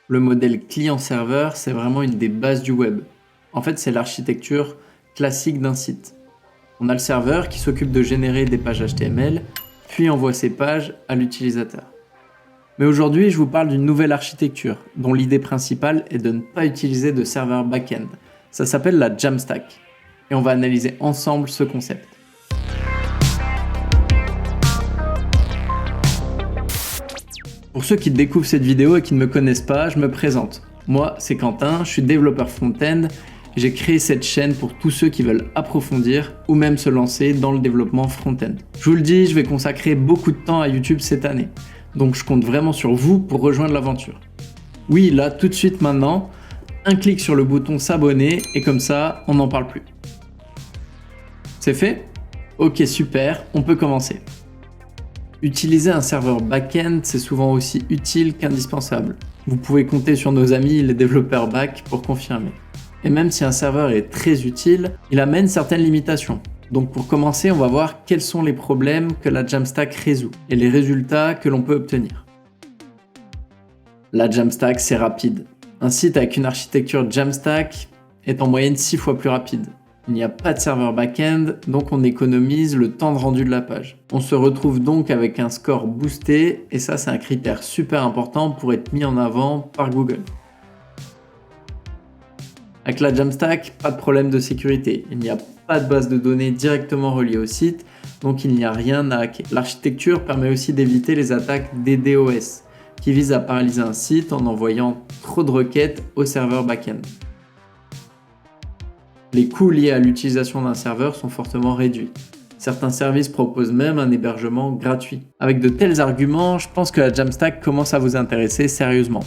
Le modèle client-serveur, c'est vraiment une des bases du web. En fait, c'est l'architecture classique d'un site. On a le serveur qui s'occupe de générer des pages HTML, puis envoie ces pages à l'utilisateur. Mais aujourd'hui, je vous parle d'une nouvelle architecture, dont l'idée principale est de ne pas utiliser de serveur back-end. Ça s'appelle la Jamstack. Et on va analyser ensemble ce concept. Pour ceux qui découvrent cette vidéo et qui ne me connaissent pas, je me présente. Moi, c'est Quentin, je suis développeur front-end. J'ai créé cette chaîne pour tous ceux qui veulent approfondir ou même se lancer dans le développement front-end. Je vous le dis, je vais consacrer beaucoup de temps à YouTube cette année. Donc je compte vraiment sur vous pour rejoindre l'aventure. Oui, là, tout de suite maintenant, un clic sur le bouton s'abonner et comme ça, on n'en parle plus. C'est fait ? Ok, super, on peut commencer. Utiliser un serveur back-end, c'est souvent aussi utile qu'indispensable. Vous pouvez compter sur nos amis les développeurs back pour confirmer. Et même si un serveur est très utile, il amène certaines limitations. Donc pour commencer, on va voir quels sont les problèmes que la Jamstack résout et les résultats que l'on peut obtenir. La Jamstack, c'est rapide. Un site avec une architecture Jamstack est en moyenne 6 fois plus rapide. Il n'y a pas de serveur back-end, donc on économise le temps de rendu de la page. On se retrouve donc avec un score boosté, et ça c'est un critère super important pour être mis en avant par Google. Avec la Jamstack, pas de problème de sécurité. Il n'y a pas de base de données directement reliée au site, donc il n'y a rien à hacker. L'architecture permet aussi d'éviter les attaques DDoS, qui visent à paralyser un site en envoyant trop de requêtes au serveur back-end. Les coûts liés à l'utilisation d'un serveur sont fortement réduits. Certains services proposent même un hébergement gratuit. Avec de tels arguments, je pense que la Jamstack commence à vous intéresser sérieusement.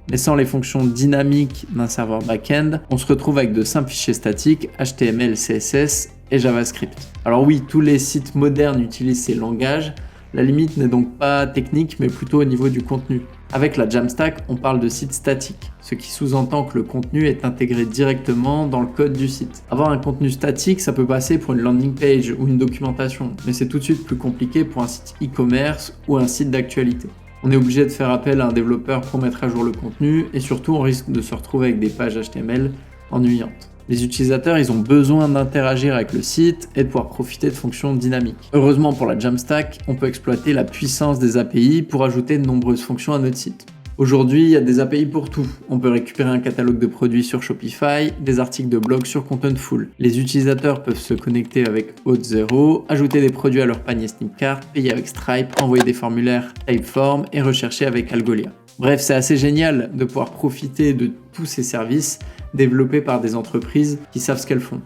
Mais sans les fonctions dynamiques d'un serveur back-end, on se retrouve avec de simples fichiers statiques, HTML, CSS et JavaScript. Alors oui, tous les sites modernes utilisent ces langages. La limite n'est donc pas technique, mais plutôt au niveau du contenu. Avec la Jamstack, on parle de site statique, ce qui sous-entend que le contenu est intégré directement dans le code du site. Avoir un contenu statique, ça peut passer pour une landing page ou une documentation, mais c'est tout de suite plus compliqué pour un site e-commerce ou un site d'actualité. On est obligé de faire appel à un développeur pour mettre à jour le contenu et surtout on risque de se retrouver avec des pages HTML ennuyantes. Les utilisateurs, ils ont besoin d'interagir avec le site et de pouvoir profiter de fonctions dynamiques. Heureusement pour la Jamstack, on peut exploiter la puissance des API pour ajouter de nombreuses fonctions à notre site. Aujourd'hui, il y a des API pour tout. On peut récupérer un catalogue de produits sur Shopify, des articles de blog sur Contentful. Les utilisateurs peuvent se connecter avec Auth0, ajouter des produits à leur panier Snipcart, payer avec Stripe, envoyer des formulaires Typeform et rechercher avec Algolia. Bref, c'est assez génial de pouvoir profiter de tous ces services développés par des entreprises qui savent ce qu'elles font.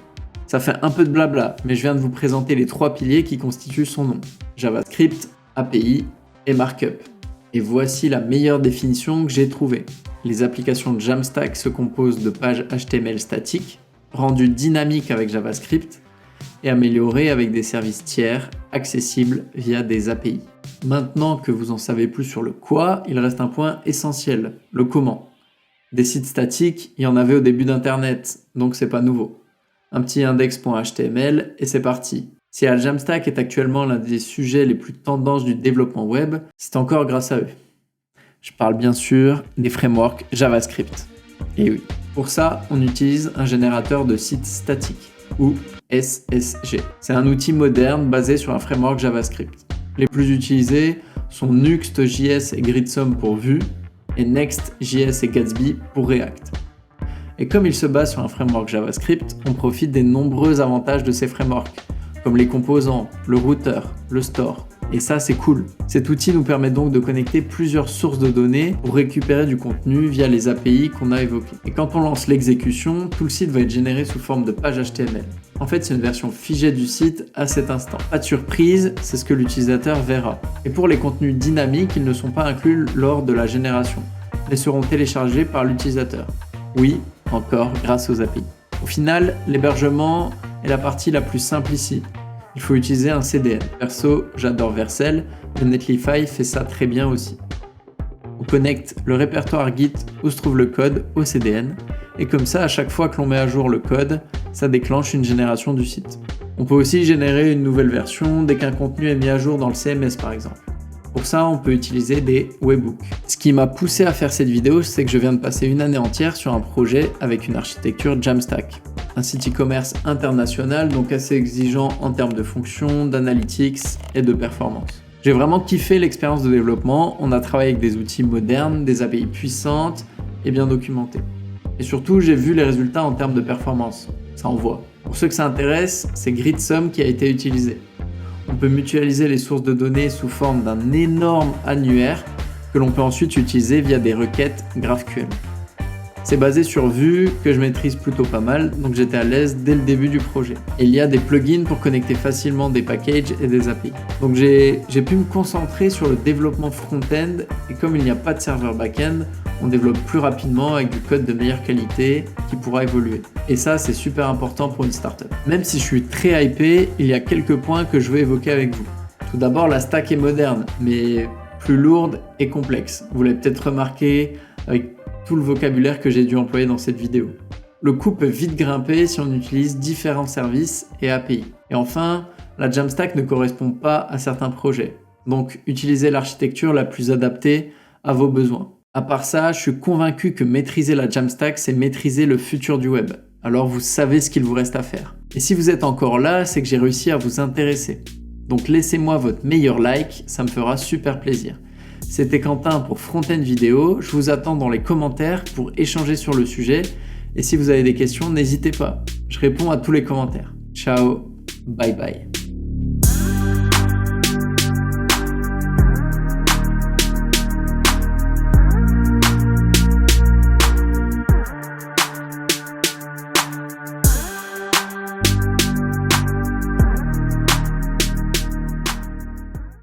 Ça fait un peu de blabla, mais je viens de vous présenter les 3 piliers qui constituent son nom. JavaScript, API et Markup. Et voici la meilleure définition que j'ai trouvée. Les applications Jamstack se composent de pages HTML statiques, rendues dynamiques avec JavaScript et améliorées avec des services tiers accessibles via des API. Maintenant que vous en savez plus sur le quoi, il reste un point essentiel, le comment. Des sites statiques, il y en avait au début d'Internet, donc c'est pas nouveau. Un petit index.html et c'est parti. Si la Jamstack est actuellement l'un des sujets les plus tendances du développement web, c'est encore grâce à eux. Je parle bien sûr des frameworks JavaScript. Et oui, pour ça, on utilise un générateur de sites statiques, ou SSG. C'est un outil moderne basé sur un framework JavaScript. Les plus utilisés sont Nuxt.js et Gridsom pour Vue, et Next.js et Gatsby pour React. Et comme il se base sur un framework JavaScript, on profite des nombreux avantages de ces frameworks, comme les composants, le routeur, le store. Et ça, c'est cool. Cet outil nous permet donc de connecter plusieurs sources de données pour récupérer du contenu via les API qu'on a évoquées. Et quand on lance l'exécution, tout le site va être généré sous forme de page HTML. En fait, c'est une version figée du site à cet instant. Pas de surprise, c'est ce que l'utilisateur verra. Et pour les contenus dynamiques, ils ne sont pas inclus lors de la génération, mais seront téléchargés par l'utilisateur. Oui, encore grâce aux API. Au final, l'hébergement est la partie la plus simple ici. Il faut utiliser un CDN. Perso, j'adore Vercel, mais Netlify fait ça très bien aussi. On connecte le répertoire Git où se trouve le code au CDN, et comme ça, à chaque fois que l'on met à jour le code, ça déclenche une génération du site. On peut aussi générer une nouvelle version dès qu'un contenu est mis à jour dans le CMS par exemple. Pour ça, on peut utiliser des webbooks. Ce qui m'a poussé à faire cette vidéo, c'est que je viens de passer une année entière sur un projet avec une architecture Jamstack. Un site e-commerce international, donc assez exigeant en termes de fonctions, d'analytics et de performance. J'ai vraiment kiffé l'expérience de développement. On a travaillé avec des outils modernes, des API puissantes et bien documentées. Et surtout, j'ai vu les résultats en termes de performance. Ça envoie. Pour ceux que ça intéresse, c'est Gridsum qui a été utilisé. On peut mutualiser les sources de données sous forme d'un énorme annuaire que l'on peut ensuite utiliser via des requêtes GraphQL. C'est basé sur Vue que je maîtrise plutôt pas mal, donc j'étais à l'aise dès le début du projet. Et il y a des plugins pour connecter facilement des packages et des API. Donc j'ai pu me concentrer sur le développement front-end, et comme il n'y a pas de serveur back-end, on développe plus rapidement avec du code de meilleure qualité qui pourra évoluer. Et ça, c'est super important pour une startup. Même si je suis très hypé, il y a quelques points que je veux évoquer avec vous. Tout d'abord, la stack est moderne, mais plus lourde et complexe. Vous l'avez peut-être remarqué avec tout le vocabulaire que j'ai dû employer dans cette vidéo. Le coût peut vite grimper si on utilise différents services et API. Et enfin, la Jamstack ne correspond pas à certains projets. Donc, utilisez l'architecture la plus adaptée à vos besoins. À part ça, je suis convaincu que maîtriser la Jamstack, c'est maîtriser le futur du web. Alors vous savez ce qu'il vous reste à faire. Et si vous êtes encore là, c'est que j'ai réussi à vous intéresser. Donc laissez-moi votre meilleur like, ça me fera super plaisir. C'était Quentin pour Front-End Vidéo. Je vous attends dans les commentaires pour échanger sur le sujet. Et si vous avez des questions, n'hésitez pas. Je réponds à tous les commentaires. Ciao, bye bye.